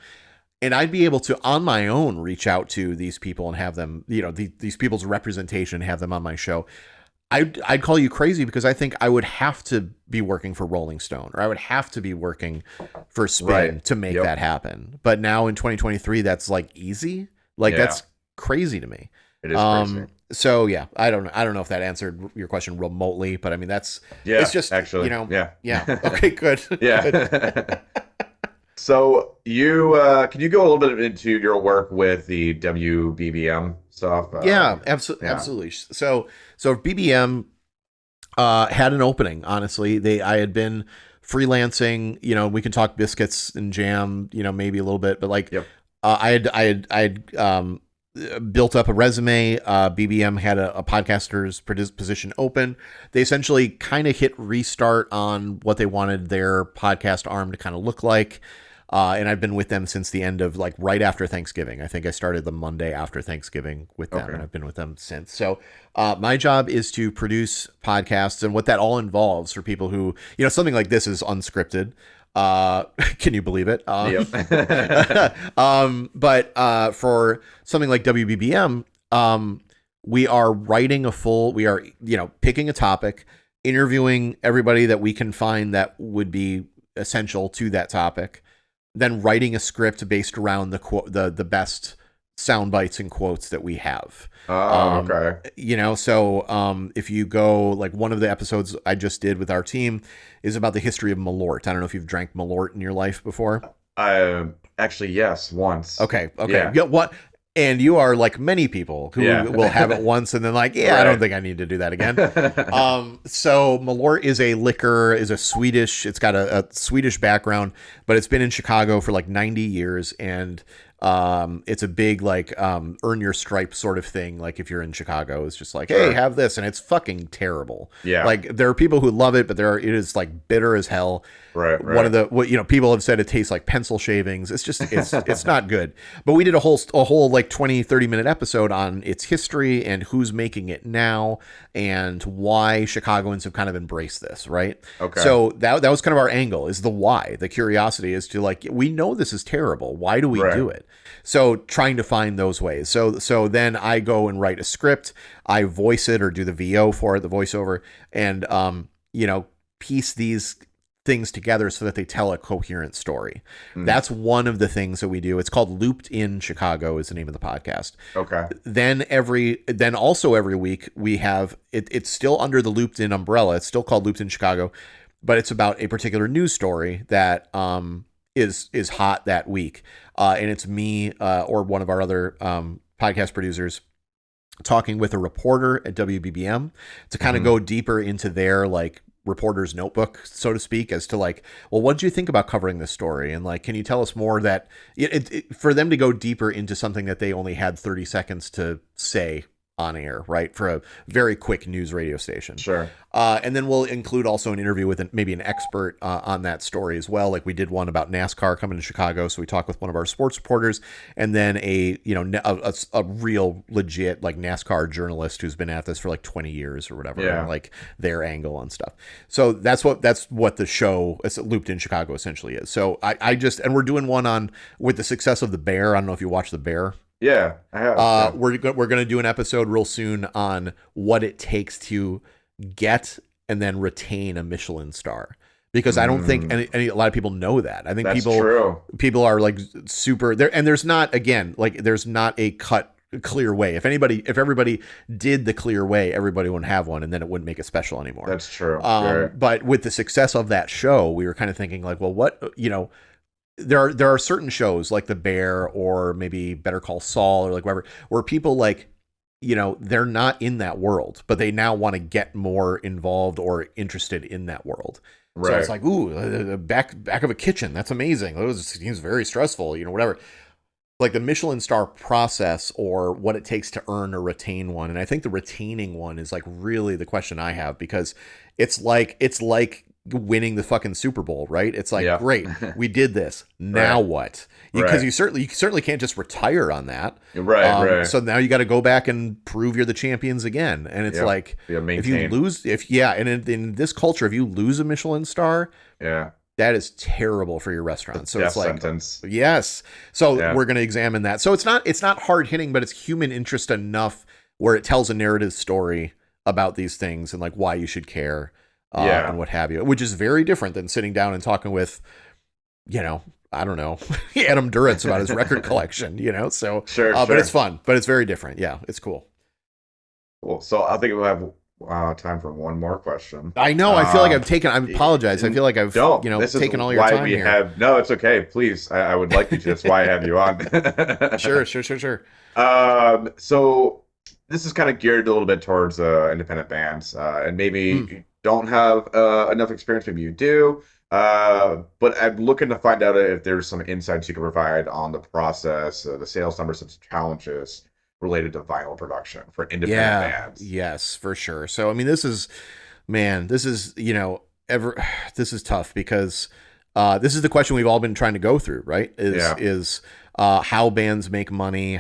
And I'd be able to, on my own, reach out to these people and have them, you know, these people's representation, have them on my show. I'd call you crazy because I think I would have to be working for Rolling Stone or I would have to be working for Spin to make that happen. But now in 2023, that's like easy. Like that's crazy to me. It is crazy. So yeah, I don't know if that answered your question remotely, but I mean it's just actually, you know, okay, good. Good. So you can you go a little bit into your work with the WBBM stuff? Absolutely. So BBM had an opening. Honestly, I had been freelancing. You know, we can talk Biscuits and Jam. You know, maybe a little bit, but like I had built up a resume. BBM had a podcaster's position open. They essentially kind of hit restart on what they wanted their podcast arm to kind of look like. And I've been with them since the end of like right after Thanksgiving. I think I started the Monday after Thanksgiving with them, and I've been with them since. So my job is to produce podcasts, and what that all involves for people who, you know, something like this is unscripted. Can you believe it? But for something like WBBM, we are picking a topic, interviewing everybody that we can find that would be essential to that topic, then writing a script based around the best sound bites and quotes that we have. You know, so if you go, like, one of the episodes I just did with our team is about the history of Malort. I don't know if you've drank Malort in your life before. Actually, yes, once. Okay. Yeah, what? And you are like many people who Yeah. will have it once and then like, yeah, I don't Right. think I need to do that again. So Malort is a liquor, is a Swedish, it's got a Swedish background, but it's been in Chicago for like 90 years. And it's a big like earn your stripe sort of thing. Like if you're in Chicago, it's just like, hey, Sure. have this, and it's fucking terrible. Yeah. Like there are people who love it, but it is like bitter as hell. Right. One of Right. the what people have said it tastes like pencil shavings. It's just it's not good. But we did a whole like 20-30 minute episode on its history and who's making it now and why Chicagoans have kind of embraced this, right? Okay. So that was kind of our angle, is the why. The curiosity is to like, we know this is terrible. Why do we Right. do it? So trying to find those ways. So then I go and write a script, I voice it or do the VO for it, the voiceover, and piece these things together so that they tell a coherent story. Mm. That's one of the things that we do. It's called Looped in Chicago is the name of the podcast. Okay. Then also every week we have it's still under the Looped in umbrella. It's still called Looped in Chicago, but it's about a particular news story that is hot that week. And it's me or one of our other podcast producers talking with a reporter at WBBM to kind of Mhm. go deeper into their like reporter's notebook, so to speak, as to like, well, what did you think about covering this story? And like, can you tell us more that for them to go deeper into something that they only had 30 seconds to say on air, right? For a very quick news radio station. Sure. And then we'll include also an interview with maybe an expert on that story as well. Like we did one about NASCAR coming to Chicago, so we talked with one of our sports reporters, and then a real legit like NASCAR journalist who's been at this for like 20 years or whatever, Yeah. and like their angle on stuff. So that's what the show, it's Looped in Chicago, essentially is. So and we're doing one on with the success of The Bear. I don't know if you watch The Bear. Yeah. I have. Yeah. We're going to do an episode real soon on what it takes to get and then retain a Michelin star, because I don't think a lot of people know that. I think That's true. people are like super there, and there's not a clear way. If everybody did the clear way, everybody wouldn't have one, and then it wouldn't make it special anymore. That's true. Right. But with the success of that show, we were kind of thinking like, well, what, there are certain shows like The Bear or maybe Better Call Saul or like whatever, where people like, they're not in that world, but they now want to get more involved or interested in that world. So Right. it's like, ooh, back of a kitchen. That's amazing. It seems very stressful, whatever. Like the Michelin star process or what it takes to earn or retain one. And I think the retaining one is like really the question I have, because it's like winning the fucking Super Bowl, right? It's like, Yeah. great, we did this. Now Right. what? Because Right. you certainly can't just retire on that. Right. Right. So now you got to go back and prove you're the champions again. And it's Yep. like, Yeah. if you Maintain. lose, and in this culture, if you lose a Michelin star, Yeah. that is terrible for your restaurant. So Death it's like, sentence. yes. So Yeah. we're going to examine that. So it's not hard hitting, but it's human interest enough where it tells a narrative story about these things and like why you should care, Yeah. and what have you, which is very different than sitting down and talking with, I don't know, Adam Duritz about his record collection, so, Sure. but Sure. it's fun, but it's very different. Yeah. It's cool. Cool. So I think we'll have time for one more question. I know. I feel like I apologize. I feel like I've, Don't. This is taken all your why time we here. have. No, it's okay. Please, I would like you to. That's why I have you on. Sure. So this is kind of geared a little bit towards independent bands, and maybe you don't have enough experience. Maybe you do. But I'm looking to find out if there's some insights you can provide on the process, the sales numbers, and challenges related to vinyl production for independent bands. Yes, for sure. So I mean, this is this is tough, because this is the question we've all been trying to go through, right? Is how bands make money,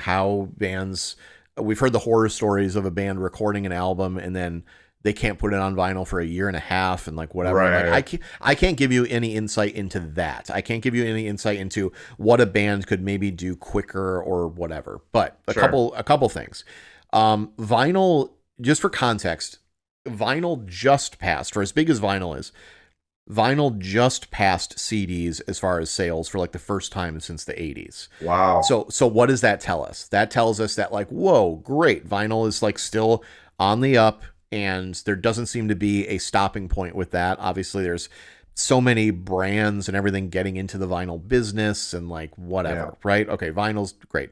we've heard the horror stories of a band recording an album and then they can't put it on vinyl for a year and a half and like whatever. Right. Like, I can't give you any insight into that. I can't give you any insight into what a band could maybe do quicker or whatever. But a couple things. Vinyl, just for context, vinyl just passed, for as big as vinyl is, vinyl just passed CDs as far as sales for like the first time since the 80s. Wow. So what does that tell us? That tells us that like, whoa, great. Vinyl is like still on the up, and there doesn't seem to be a stopping point with that. Obviously, there's so many brands and everything getting into the vinyl business and like whatever, right? Okay, vinyl's great.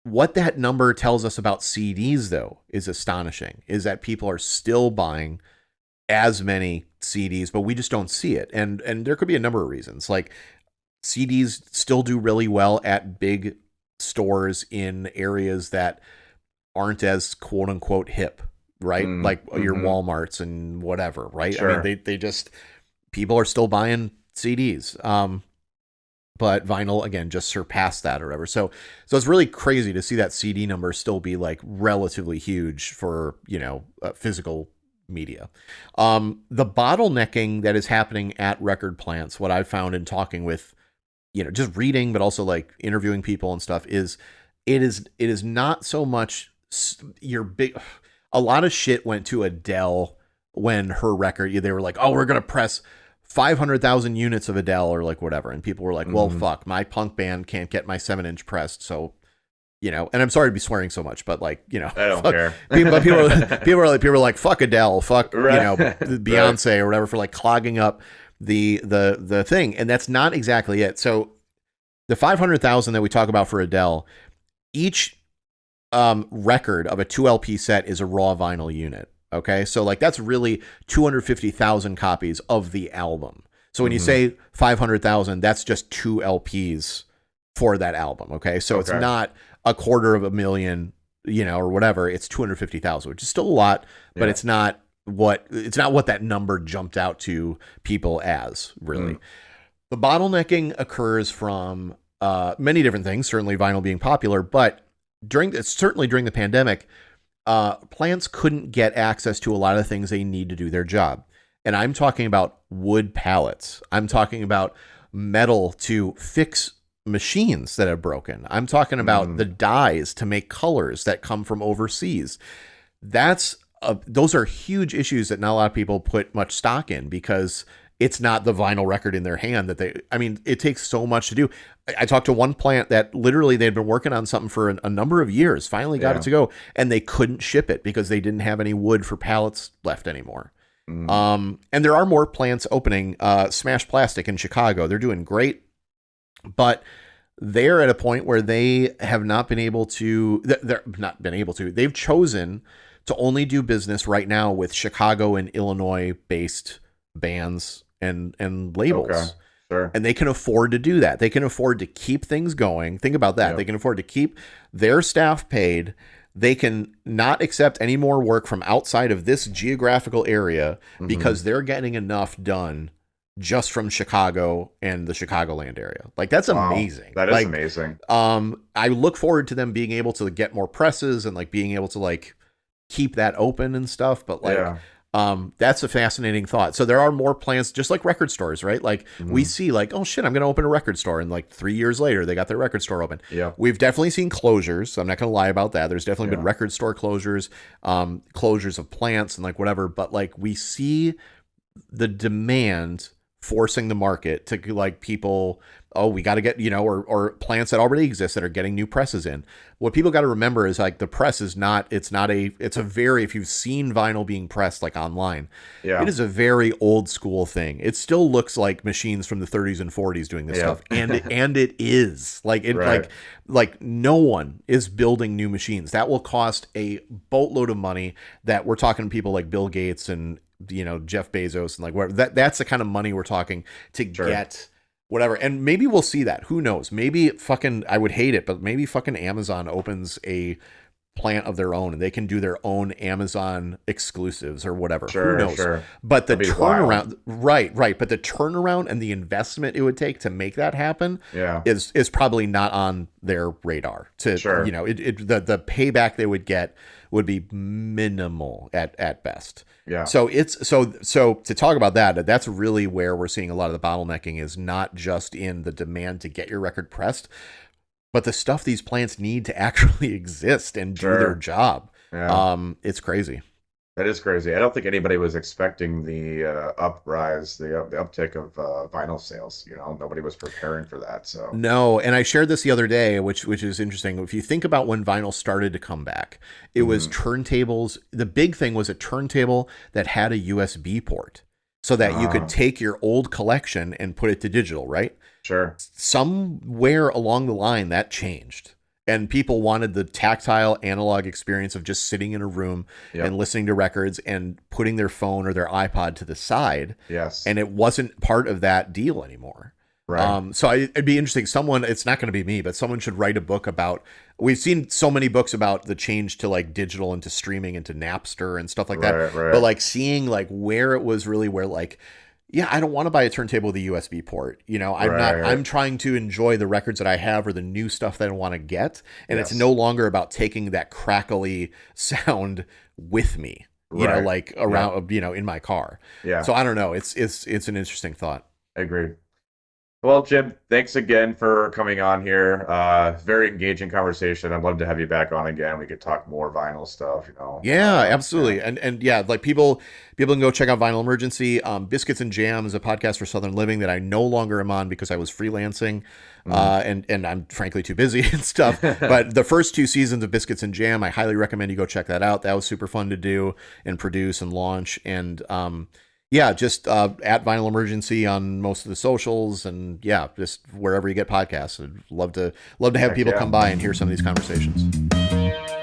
what that number tells us about CDs, though, is astonishing, is that people are still buying as many CDs, but we just don't see it. And there could be a number of reasons. Like CDs still do really well at big stores in areas that aren't as quote unquote hip, right? Like your Mm-hmm. Walmarts and whatever, right? I mean, Sure. they just, people are still buying CDs. But vinyl again just surpassed that or whatever. So it's really crazy to see that CD number still be like relatively huge for physical media. The bottlenecking that is happening at record plants, what I've found in talking with just reading, but also like interviewing people and stuff, is it is not so much your big. A lot of shit went to Adele when her record. They were like, oh, we're gonna press 500,000 units of Adele or like whatever. And people were like, well, Mm-hmm. fuck, my punk band can't get my 7-inch pressed. So, and I'm sorry to be swearing so much, but like, I don't fuck, care. people are like, fuck Adele, fuck, Right. Right. Beyonce or whatever for like clogging up the thing. And that's not exactly it. So the 500,000 that we talk about for Adele, each record of a 2 LP set is a raw vinyl unit. Okay, so like that's really 250,000 copies of the album. So when you Mm-hmm. say 500,000, that's just 2 LPs for that album. Okay, so it's Okay. not a quarter of a million, or whatever. It's 250,000, which is still a lot, but Yeah. it's not what that number jumped out to people as really. Mm. The bottlenecking occurs from many different things. Certainly, vinyl being popular, but certainly during the pandemic, plants couldn't get access to a lot of things they need to do their job. And I'm talking about wood pallets. I'm talking about metal to fix machines that have broken. I'm talking about the Mm. dyes to make colors that come from overseas. Those are huge issues that not a lot of people put much stock in because it's not the vinyl record in their hand it takes so much to do. I talked to one plant that literally they'd been working on something for a number of years, finally got it Yeah. to go, and they couldn't ship it because they didn't have any wood for pallets left anymore. Mm. And there are more plants opening. Smash Plastic in Chicago, they're doing great, but they're at a point where they have not been able to. They're not been able to. They've chosen to only do business right now with Chicago and Illinois based bands and labels. Okay. Sure. And they can afford to do that. They can afford to keep things going. Think about that. Yep. They can afford to keep their staff paid. They can not accept any more work from outside of this geographical area Mm-hmm. because they're getting enough done just from Chicago and the Chicagoland area. Like that's Wow. amazing. That is Like, amazing. I look forward to them being able to get more presses and like being able to like keep that open and stuff. But like, Yeah. that's a fascinating thought. So there are more plants, just like record stores, right? Like we Mhm. see like, oh shit, I'm going to open a record store. And like 3 years later, they got their record store open. Yeah. We've definitely seen closures. So I'm not going to lie about that. There's definitely been Yeah. record store closures, closures of plants and like whatever. But like we see the demand forcing the market to like people, oh, we got to get, or plants that already exist that are getting new presses in. What people got to remember is like the press is not, it's a very, if you've seen vinyl being pressed like online, Yeah. it is a very old school thing. It still looks like machines from the 30s and 40s doing this Yeah. stuff. And it is like, Right. like no one is building new machines. That will cost a boatload of money. That we're talking to people like Bill Gates and, Jeff Bezos and like whatever. That's the kind of money we're talking to Sure. get whatever. And maybe we'll see that. Who knows? Maybe I would hate it, but maybe fucking Amazon opens a plant of their own and they can do their own Amazon exclusives or whatever. Sure. Who knows? Sure. But the That'd be wild. turnaround, right. But the turnaround and the investment it would take to make that happen Yeah. is probably not on their radar. Sure. The payback they would get would be minimal at best. Yeah. So so to talk about that, that's really where we're seeing a lot of the bottlenecking is not just in the demand to get your record pressed, but the stuff these plants need to actually exist and do Sure. their job. Yeah. It's crazy. That is crazy. I don't think anybody was expecting the uprise, the uptick of vinyl sales. Nobody was preparing for that. So No, and I shared this the other day, which is interesting. If you think about when vinyl started to come back, it was turntables. The big thing was a turntable that had a USB port so that you could take your old collection and put it to digital, right? sure. Somewhere along the line that changed. and people wanted the tactile analog experience of just sitting in a room Yep. and listening to records and putting their phone or their iPod to the side. Yes. And it wasn't part of that deal anymore. Right. So it'd be interesting. Someone, it's not going to be me, but someone should write a book about. We've seen so many books about the change to like digital, into streaming, into Napster and stuff like that. Right. But like seeing like where it was really where like, yeah, I don't want to buy a turntable with a USB port. You know, I'm not. Right. I'm trying to enjoy the records that I have or the new stuff that I want to get, and Yes. it's no longer about taking that crackly sound with me. You know, Right. like around, you know, in my car. Yeah. So I don't know. It's an interesting thought. I agree. Well, Jim, thanks again for coming on here. Very engaging conversation. I'd love to have you back on again. We could talk more vinyl stuff, you know. Yeah, absolutely. Yeah. And yeah, like people can go check out Vinyl Emergency. Biscuits and Jam is a podcast for Southern Living that I no longer am on because I was freelancing, and I'm frankly too busy and stuff. But the first 2 seasons of Biscuits and Jam, I highly recommend you go check that out. That was super fun to do and produce and launch. And yeah, just at Vinyl Emergency on most of the socials, and yeah, just wherever you get podcasts. I'd love to have Heck people yeah. come by and hear some of these conversations.